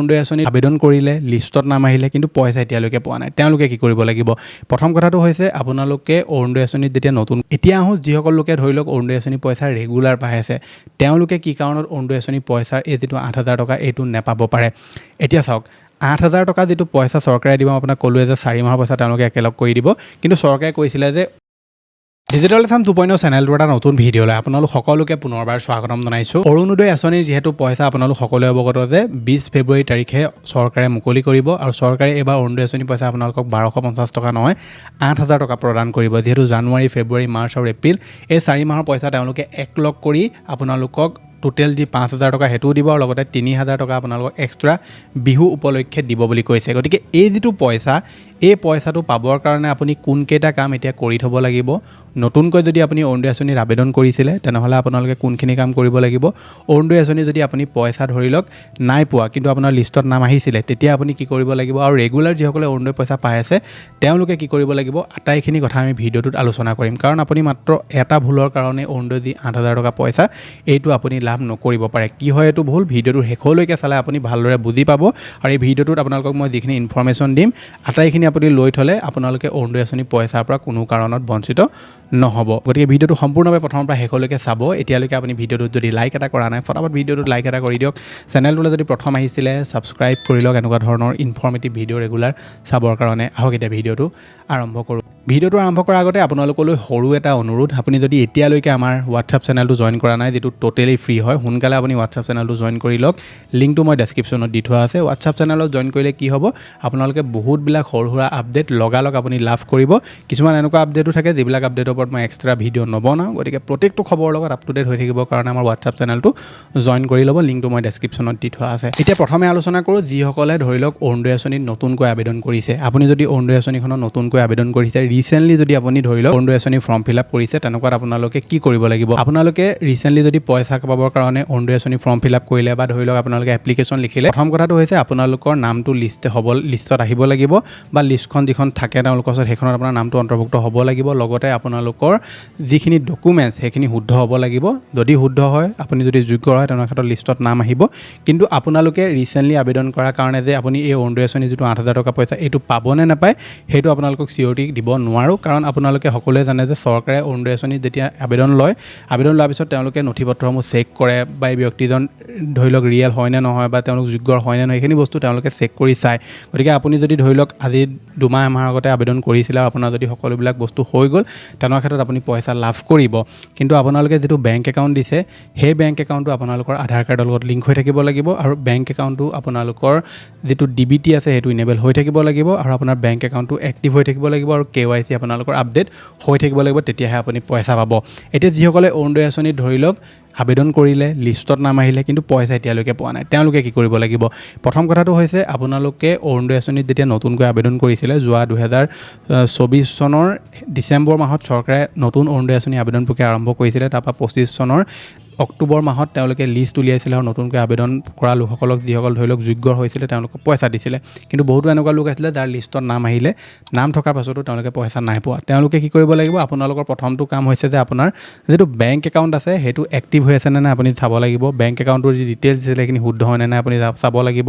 অৰুণোদয় আঁচনি আবেদন কৰিলে লিষ্টত নাম আহিলে কিন্তু পইচা এতিয়ালৈকে পোৱা নাই তেওঁলোকে কি কৰিব লাগিব প্ৰথম কথাটো হৈছে আপোনালোকে অৰুণোদয় আঁচনিত যেতিয়া নতুন এতিয়া আহোঁ যিসকল লোকে ধৰি লওক অৰুণোদয় আঁচনি পইচা ৰেগুলাৰ পাই আছে তেওঁলোকে কি কাৰণত অৰুণোদয় আঁচনি পইচাৰ এই যিটো 8,000 টকা এইটো নেপাব পাৰে এতিয়া চাওক 8,000 টকা যিটো পইচা চৰকাৰে দিব আপোনাক ক'লোৱে যে 4 মাহৰ পইচা তেওঁলোকে একেলগ কৰি দিব কিন্তু চৰকাৰে কৈছিলে যে ডিজিটেল আসাম 2.0 চেনেলটোৰ এটা নতুন ভিডিঅ'লৈ আপোনালোক সকলোকে পুনৰবাৰ স্বাগতম জনাইছোঁ অৰুণোদয় আঁচনিৰ যিহেতু পইচা আপোনালোক সকলোৱে অৱগত যে 20 ফেব্ৰুৱাৰী তাৰিখে চৰকাৰে মুকলি কৰিব আৰু চৰকাৰে এইবাৰ অৰুণোদয় আঁচনি পইচা আপোনালোকক 1250 টকা নহয় 8,000 টকা প্ৰদান কৰিব যিহেতু জানুৱাৰী ফেব্ৰুৱাৰী মাৰ্চ আৰু এপ্ৰিল এই 4 মাহৰ পইচা তেওঁলোকে একলগ কৰি আপোনালোকক টোটেল যি 5,000 টকা হেতুও দিব আৰু লগতে 3,000 টকা আপোনালোকক এক্সট্ৰা বিহু উপলক্ষে দিব বুলি কৈছে গতিকে এই যিটো পইচা এই পইচাটো পাবৰ কাৰণে আপুনি কোনকেইটা কাম এতিয়া কৰি থ'ব লাগিব নতুনকৈ যদি আপুনি অৰুণোদয় আঁচনিৰ আবেদন কৰিছিলে তেনেহ'লে আপোনালোকে কোনখিনি কাম কৰিব লাগিব অৰুণোদয় আঁচনি যদি আপুনি পইচা ধৰি লওক নাই পোৱা কিন্তু আপোনাৰ লিষ্টত নাম আহিছিলে তেতিয়া আপুনি কি কৰিব লাগিব আৰু ৰেগুলাৰ যিসকলে অৰুণোদয় পইচা পাই আছে তেওঁলোকে কি কৰিব লাগিব আটাইখিনি কথা আমি ভিডিঅ'টোত আলোচনা কৰিম কাৰণ আপুনি মাত্ৰ এটা ভুলৰ কাৰণে অৰুণোদয় যি 8,000 টকা পইচা এইটো আপুনি লাভ নকৰিব পাৰে কি হয় এইটো ভুল ভিডিঅ'টোৰ শেষলৈকে চালে আপুনি ভালদৰে বুজি পাব আৰু এই ভিডিঅ'টোত আপোনালোকক মই যিখিনি ইনফৰমেশ্যন দিম আটাইখিনি আপুনি লৈ থ'লে আপোনালোকে অৰুণোদয় আঁচনি পইচাৰ পৰা কোনো কাৰণত বঞ্চিত নহ'ব গতিকে ভিডিঅ'টো সম্পূৰ্ণভাৱে প্ৰথমৰ পৰা শেষলৈকে চাব এতিয়ালৈকে আপুনি ভিডিঅ'টোত যদি লাইক এটা কৰা নাই ফটাফট ভিডিঅ'টোত লাইক এটা কৰি দিয়ক চেনেলটোলৈ যদি প্ৰথম আহিছিলে ছাবস্ক্ৰাইব কৰি লওক এনেকুৱা ধৰণৰ ইনফৰ্মেটিভ ভিডিঅ' ৰেগুলাৰ চাবৰ কাৰণে আহক এতিয়া ভিডিঅ'টো আৰম্ভ কৰোঁ ভিডিঅ'টো আৰম্ভ কৰাৰ আগতে আপোনালোকলৈ সৰু এটা অনুৰোধ আপুনি যদি এতিয়ালৈকে আমাৰ হোৱাটছআপ চেনেলটো জইন কৰা নাই যিটো টোটেলি ফ্ৰী হয় সোনকালে আপুনি হোৱাটছআপ চেনেলটো জইন কৰি লওক লিংকটো মই ডেছক্ৰিপশ্যনত দি থোৱা আছে হোৱাটছআপ চেনেলত জইন কৰিলে কি হ'ব আপোনালোকে বহুতবিলাক সৰু সুৰা আপডেট লগালগ আপুনি লাভ কৰিব কিছুমান এনেকুৱা আপডেটো থাকে যিবিলাক আপডেটৰ ওপৰত মই এক্সট্ৰা ভিডিঅ' নবনাওঁ গতিকে প্ৰত্যেকটো খবৰৰ লগত আপ টু ডেট হৈ থাকিবৰ কাৰণে আমাৰ হোৱাটছআপ চেনেলটো জইন কৰি ল'ব লিংকটো মই ডেছক্ৰিপশ্যনত দি থোৱা আছে এতিয়া প্ৰথমে আলোচনা কৰোঁ যিসকলে ধৰি লওক অৰুণোদয় আঁচনিত নতুনকৈ আবেদন কৰিছে আপুনি যদি অৰুণোদয় আঁচনিখনত নতুনকৈ আবেদন কৰিছে ৰিচেণ্টলি যদি আপুনি ধৰি লওক অৰুণোদয় আঁচনি ফৰ্ম ফিল আপ কৰিছে তেনেকুৱাত আপোনালোকে কি কৰিব লাগিব আপোনালোকে ৰিচেণ্টলি যদি পইচা পাবৰ কাৰণে অৰুণোদয় আঁচনি ফৰ্ম ফিল আপ কৰিলে বা ধৰি লওক আপোনালোকে এপ্লিকেশ্যন লিখিলে প্ৰথম কথাটো হৈছে আপোনালোকৰ নামটো লিষ্টত আহিব লাগিব বা লিষ্টখন যিখন থাকে তেওঁলোকৰ ওচৰত সেইখনত আপোনাৰ নামটো অন্তৰ্ভুক্ত হ'ব লাগিব লগতে আপোনালোকৰ যিখিনি ডকুমেণ্টছ সেইখিনি শুদ্ধ হ'ব লাগিব যদি শুদ্ধ হয় আপুনি যদি যোগ্য হয় তেনেকুৱা ক্ষেত্ৰত লিষ্টত নাম আহিব কিন্তু আপোনালোকে ৰিচেণ্টলি আবেদন কৰাৰ কাৰণে যে আপুনি এই অৰুণোদয় আঁচনি যিটো 8,000 টকা পইচা এইটো পাবনে নাপায় সেইটো আপোনালোকক চিঅ'ৰিটি দিব নোৱাৰোঁ কাৰণ আপোনালোকে সকলোৱে জানে যে চৰকাৰে অৰুণোদয় আঁচনিত যেতিয়া আবেদন লোৱাৰ পিছত তেওঁলোকে নথিপত্ৰসমূহ চেক কৰে বা এই ব্যক্তিজন ধৰি লওক ৰিয়েল হয় নে নহয় বা তেওঁলোক যোগ্য হয় নে নহয় এইখিনি বস্তু তেওঁলোকে চেক কৰি চায় গতিকে আপুনি যদি ধৰি লওক আজি 2 মাহ এমাহৰ আগতে আবেদন কৰিছিলে আৰু আপোনাৰ যদি সকলোবিলাক বস্তু হৈ গ'ল তেনেকুৱা ক্ষেত্ৰত আপুনি পইচা লাভ কৰিব কিন্তু আপোনালোকে যিটো বেংক একাউণ্ট দিছে সেই বেংক একাউণ্টটো আপোনালোকৰ আধাৰ কাৰ্ডৰ লগত লিংক হৈ থাকিব লাগিব আৰু বেংক একাউণ্টটো আপোনালোকৰ যিটো DBT আছে সেইটো ইনেবল হৈ থাকিব লাগিব আৰু আপোনাৰ বেংক একাউণ্টটো এক্টিভ হৈ থাকিব লাগিব আৰু KYC আপোনালোকৰ আপডেট হৈ থাকিব লাগিব তেতিয়াহে আপুনি পইচা পাব এতিয়া যিসকলে অৰুণোদয় আঁচনিত ধৰি লওক আবেদন কৰিলে লিষ্টত নাম আহিলে কিন্তু পইচা এতিয়ালৈকে পোৱা নাই তেওঁলোকে কি কৰিব লাগিব প্ৰথম কথাটো হৈছে আপোনালোকে অৰুণোদয় আঁচনিত যেতিয়া নতুনকৈ আবেদন কৰিছিলে যোৱা 2024 চনৰ ডিচেম্বৰ মাহত চৰকাৰে নতুন অৰুণোদয় আঁচনি আবেদন প্ৰক্ৰিয়া আৰম্ভ কৰিছিলে তাৰপৰা 25 চনৰ অক্টোবৰ মাহত তেওঁলোকে লিষ্ট উলিয়াইছিলে আৰু নতুনকৈ আবেদন কৰা লোকসকলক যিসকল ধৰি লওক যোগ্য হৈছিলে তেওঁলোকক পইচা দিছিলে কিন্তু বহুতো এনেকুৱা লোক আছিলে যাৰ লিষ্টত নাম আহিলে নাম থকাৰ পাছতো তেওঁলোকে পইচা নাই পোৱা তেওঁলোকে কি কৰিব লাগিব আপোনালোকৰ প্ৰথমটো কাম হৈছে যে আপোনাৰ যিটো বেংক একাউণ্ট আছে সেইটো এক্টিভ হৈ আছে নে নাই আপুনি চাব লাগিব বেংক একাউণ্টৰ যি ডিটেইলছ আছিলে সেইখিনি শুদ্ধ হয় নে নাই আপুনি চাব লাগিব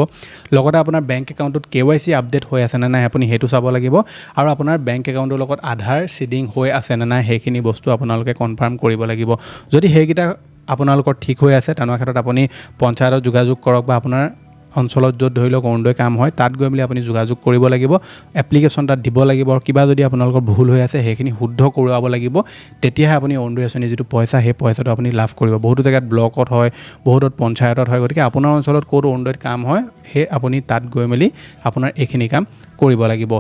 লগতে আপোনাৰ বেংক একাউণ্টত KYC আপডেট হৈ আছে নে নাই আপুনি সেইটো চাব লাগিব আৰু আপোনাৰ বেংক একাউণ্টৰ লগত আধাৰ চিডিং হৈ আছে নে নাই সেইখিনি বস্তু আপোনালোকে কনফাৰ্ম কৰিব লাগিব যদি সেইকেইটা আপোনালোকৰ ঠিক হৈ আছে তেনেকুৱা ক্ষেত্ৰত আপুনি পঞ্চায়তত যোগাযোগ কৰক বা আপোনাৰ অঞ্চলত য'ত ধৰি লওক অৰুণোদয় কাম হয় তাত গৈ মেলি আপুনি যোগাযোগ কৰিব লাগিব এপ্লিকেশ্যন তাত দিব লাগিব আৰু কিবা যদি আপোনালোকৰ ভুল হৈ আছে সেইখিনি শুদ্ধ কৰোৱাব লাগিব তেতিয়াহে আপুনি অৰুণোদয় আঁচনি যিটো পইচা সেই পইচাটো আপুনি লাভ কৰিব বহুতো জেগাত ব্লকত হয় বহুতত পঞ্চায়তত হয় গতিকে আপোনাৰ অঞ্চলত ক'ত অৰুণোদয়ত কাম হয় সেই আপুনি তাত গৈ মেলি আপোনাৰ এইখিনি কাম কৰিব লাগিব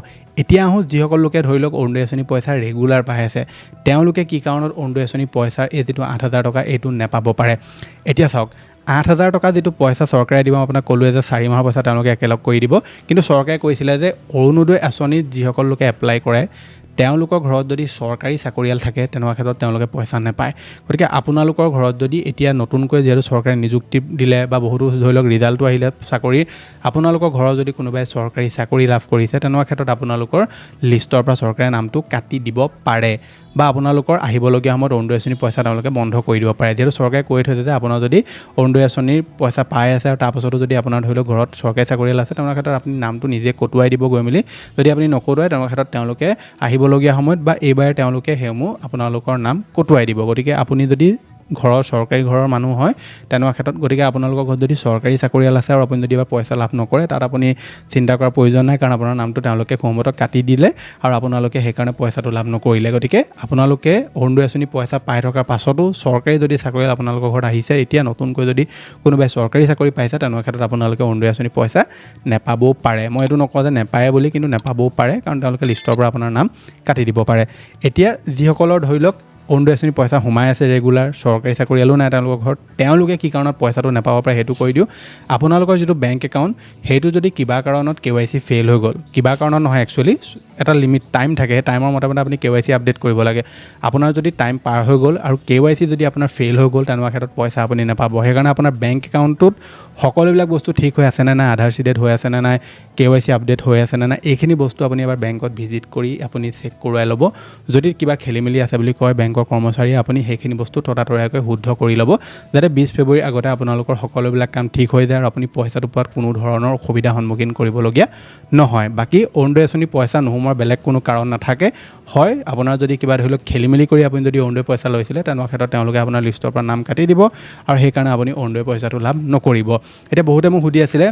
এতিয়া আহোঁ যিসকল লোকে ধৰি লওক অৰুণোদয় আঁচনি পইচা ৰেগুলাৰ পাই আছে তেওঁলোকে কি কাৰণত অৰুণোদয় আঁচনি পইচাৰ এই যিটো 8,000 টকা এইটো নেপাব পাৰে এতিয়া চাওক 8,000 টকা যিটো পইচা চৰকাৰে দিব আপোনাক ক'লোৱে যে 4 মাহৰ পইচা তেওঁলোকে একেলগ কৰি দিব কিন্তু চৰকাৰে কৈছিলে যে অৰুণোদয় আঁচনিত যিসকল লোকে এপ্লাই কৰে তেওঁলোকৰ ঘৰত যদি চৰকাৰী চাকৰিয়াল থাকে তেনেকুৱা ক্ষেত্ৰত তেওঁলোকে পইচা নাপায় গতিকে আপোনালোকৰ ঘৰত যদি এতিয়া নতুনকৈ যিহেতু চৰকাৰে নিযুক্তি দিলে বা বহুতো ধৰি লওক ৰিজাল্টটো আহিলে চাকৰিৰ আপোনালোকৰ ঘৰত যদি কোনোবাই চৰকাৰী চাকৰি লাভ কৰিছে তেনেকুৱা ক্ষেত্ৰত আপোনালোকৰ লিষ্টৰ পৰা চৰকাৰে নামটো কাটি দিব পাৰে বা আপোনালোকৰ আহিবলগীয়া সময়ত অৰুণোদয় আঁচনিৰ পইচা তেওঁলোকে বন্ধ কৰি দিব পাৰে। যিহেতু চৰকাৰে কৈ থৈছে যে আপোনাৰ যদি অৰুণোদয় আঁচনিৰ পইচা পাই আছে আৰু তাৰপাছতো যদি আপোনাৰ ধৰি লওক ঘৰত চৰকাৰী চাকৰিয়াল আছে, তেওঁলোকৰ ক্ষেত্ৰত আপুনি নামটো নিজে কটুৱাই দিব গৈ মেলি। যদি আপুনি নকটুৱাই তেওঁলোকৰ ক্ষেত্ৰত তেওঁলোকে আহিবলগীয়া সময়ত বা এইবাৰে তেওঁলোকে সেইসমূহ আপোনালোকৰ নাম কটুৱাই দিব। গতিকে আপুনি যদি চৰকাৰী ঘৰৰ মানুহ হয় তেনেকুৱা ক্ষেত্ৰত, গতিকে আপোনালোকৰ ঘৰত যদি চৰকাৰী চাকৰিয়াল আছে আৰু আপুনি যদি এবাৰ পইচা লাভ নকৰে, তাত আপুনি চিন্তা কৰাৰ প্ৰয়োজন নাই, কাৰণ আপোনাৰ নামটো তেওঁলোকে সম্ভৱতঃ কাটি দিলে আৰু আপোনালোকে সেইকাৰণে পইচাটো লাভ নকৰিলে। গতিকে আপোনালোকে অৰুণোদয় আঁচনি পইচা পাই থকাৰ পাছতো চৰকাৰী যদি চাকৰিয়াল আপোনালোকৰ ঘৰত আহিছে, এতিয়া নতুনকৈ যদি কোনোবাই চৰকাৰী চাকৰি পাইছে, তেনেকুৱা ক্ষেত্ৰত আপোনালোকে অৰুণোদয় আঁচনি পইচা নেপাবও পাৰে। মই এইটো নকওঁ যে নেপায় বুলি, কিন্তু নেপাবও পাৰে, কাৰণ তেওঁলোকে লিষ্টৰ পৰা আপোনাৰ নাম কাটি দিব পাৰে। এতিয়া যিসকলৰ ধৰি লওক অৰুণোদয় আঁচনি পইচা সোমাই আছে ৰেগুলাৰ, চৰকাৰী চাকৰিয়ালো নাই তেওঁলোকৰ ঘৰত, তেওঁলোকে কি কাৰণত পইচাটো নাপাব পাৰে সেইটো কৈ দিওঁ। আপোনালোকৰ যিটো বেংক একাউণ্ট, সেইটো যদি কিবা কাৰণত KYC ফেইল হৈ গ'ল, কিবা কাৰণত নহয় একচুৱেলি, এটা লিমিট টাইম থাকে, সেই টাইমৰ মতে আপুনি KYC আপডেট কৰিব লাগে। আপোনাৰ যদি টাইম পাৰ হৈ গ'ল আৰু KYC যদি আপোনাৰ ফেইল হৈ গ'ল, তেনেকুৱা ক্ষেত্ৰত পইচা আপুনি নাপাব। সেইকাৰণে আপোনাৰ বেংক একাউণ্টটোত সকলোবিলাক বস্তু ঠিক হৈ আছে নে নাই, আধাৰ চিডেড হৈ আছে নে নাই, KYC আপডেট হৈ আছে নে নাই, এইখিনি বস্তু আপুনি এবাৰ বেংকত ভিজিট কৰি আপুনি চেক কৰোৱাই ল'ব। যদি কিবা খেলি মেলি আছে বুলি কয় বেংকৰ কৰ্মচাৰীয়ে, আপুনি সেইখিনি বস্তু ততাতৈয়াকৈ শুদ্ধ কৰি ল'ব, যাতে 20 ফেব্ৰুৱাৰীৰ আগতে আপোনালোকৰ সকলোবিলাক কাম ঠিক হৈ যায় আৰু আপুনি পইচাটো পোৱাত কোনো ধৰণৰ অসুবিধাৰ সন্মুখীন কৰিবলগীয়া নহয়। বাকী অৰুণোদয় আঁচনি পইচা নোসোমোৱাৰ বেলেগ কোনো কাৰণ নাথাকে। হয়, আপোনাৰ যদি কিবা ধৰি লওক খেলি মেলি কৰি আপুনি যদি অৰুণোদয় পইচা লৈছিলে, তেনেকুৱা ক্ষেত্ৰত তেওঁলোকে আপোনাৰ লিষ্টৰ পৰা নাম কাটি দিব আৰু সেইকাৰণে আপুনি অৰুণোদয় পইচাটো লাভ নকৰিব। এতিয়া বহুতে মোক সুধি আছিলে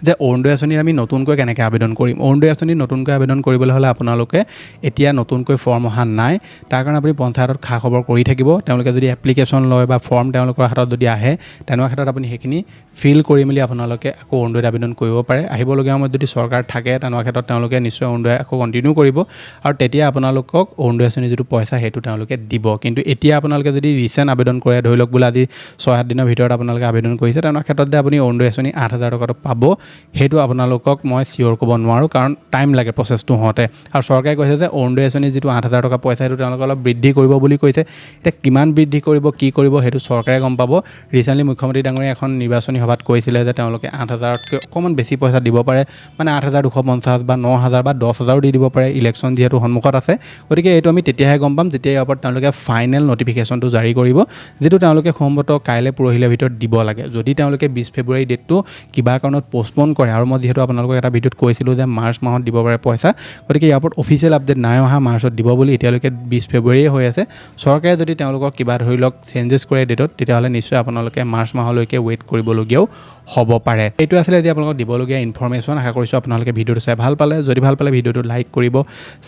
যে অৰুণোদয় আঁচনিৰ আমি নতুনকৈ কেনেকৈ আবেদন কৰিম। অৰুণোদয় আঁচনি নতুনকৈ আবেদন কৰিবলৈ হ'লে আপোনালোকে এতিয়া নতুনকৈ ফৰ্ম অহা নাই, তাৰ কাৰণে আপুনি পঞ্চায়তত খা খবৰ কৰি থাকিব। তেওঁলোকে যদি এপ্লিকেশ্যন লয় বা ফৰ্ম তেওঁলোকৰ হাতত যদি আহে, তেনেকুৱা ক্ষেত্ৰত আপুনি সেইখিনি ফিল কৰি মেলি আপোনালোকে আকৌ অৰুণোদয়ত আবেদন কৰিব পাৰে। আহিবলগীয়া সময়ত যদি চৰকাৰ থাকে, তেনেকুৱা ক্ষেত্ৰত তেওঁলোকে নিশ্চয় অৰুণোদয় আকৌ কণ্টিনিউ কৰিব আৰু তেতিয়া আপোনালোকক অৰুণোদয় আঁচনিৰ যিটো পইচা সেইটো তেওঁলোকে দিব। কিন্তু এতিয়া আপোনালোকে যদি ৰিচেণ্ট আবেদন কৰে, ধৰি লওক বোলে আজি 6-7 দিনৰ ভিতৰত আপোনালোকে আবেদন কৰিছে, তেনেকুৱা ক্ষেত্ৰত যে আপুনি অৰুণোদয় আঁচনি 8,000 টকাটো পাব, সেইটো আপোনালোকক মই চিয়'ৰ ক'ব নোৱাৰোঁ, কাৰণ টাইম লাগে প্ৰচেছটো হওঁতে। আৰু চৰকাৰে কৈছে যে অৰুণোদয় আঁচনিৰ যিটো 8,000 টকা পইচা, সেইটো তেওঁলোকে অলপ বৃদ্ধি কৰিব বুলি কৈছে। এতিয়া কিমান বৃদ্ধি কৰিব, কি কৰিব, সেইটো চৰকাৰে গম পাব। ৰিচেণ্টলি মুখ্যমন্ত্ৰী ডাঙৰীয়াই এখন নিৰ্বাচনী সভাত কৈছিলে যে তেওঁলোকে 8,000তকৈ অকণমান বেছি পইচা দিব পাৰে, মানে 8,250 বা 9,000 বা 10,000 দি দিব পাৰে, ইলেকশ্যন যিহেতু সন্মুখত আছে। গতিকে এইটো আমি তেতিয়াহে গম পাম যেতিয়া ইয়াৰ ওপৰত তেওঁলোকে ফাইনেল নটিফিকেশ্যনটো জাৰি কৰিব, যিটো তেওঁলোকে সম্ভৱতঃ কাইলৈ পৰহিলৈ ভিতৰত দিব লাগে। যদি তেওঁলোকে 20 ফেব্ৰুৱাৰী ডেটটো কিবা কাৰণত পষ্টপন কৰে, আৰু মই যিহেতু আপোনালোকক এটা ভিডিঅ'ত কৈছিলোঁ যে মাৰ্চ মাহত দিব পাৰে পইচা, গতিকে ইয়াৰ ওপৰত অফিচিয়েল আপডেট নাই অহা, মাৰ্চত দিব বুলি, এতিয়ালৈকে 20 ফেব্ৰুৱাৰীয়ে হৈ আছে। চৰকাৰে যদি তেওঁলোকক কিবা ধৰি লওক চেঞ্জেছ কৰে ডেটত, তেতিয়াহ'লে নিশ্চয় আপোনালোকে মাৰ্চ মাহলৈকে ৱেইট কৰিবলগীয়াও হ'ব পাৰে। এইটো আছিলে আজি আপোনালোকক দিবলগীয়া ইনফৰমেশ্যন। আশা কৰিছোঁ আপোনালোকে ভিডিঅ'টো চাই ভাল পালে। যদি ভাল পালে ভিডিঅ'টো লাইক কৰিব,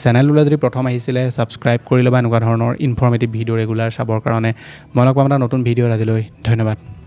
চেনেলটোলৈ যদি প্ৰথম আহিছিলে ছাবস্ক্ৰাইব কৰি ল'বা এনেকুৱা ধৰণৰ ইনফৰমেটিভ ভিডিঅ' ৰেগুলাৰ চাবৰ কাৰণে। মই লগ পাম এটা নতুন ভিডিঅ'ত। আজিলৈ ধন্যবাদ।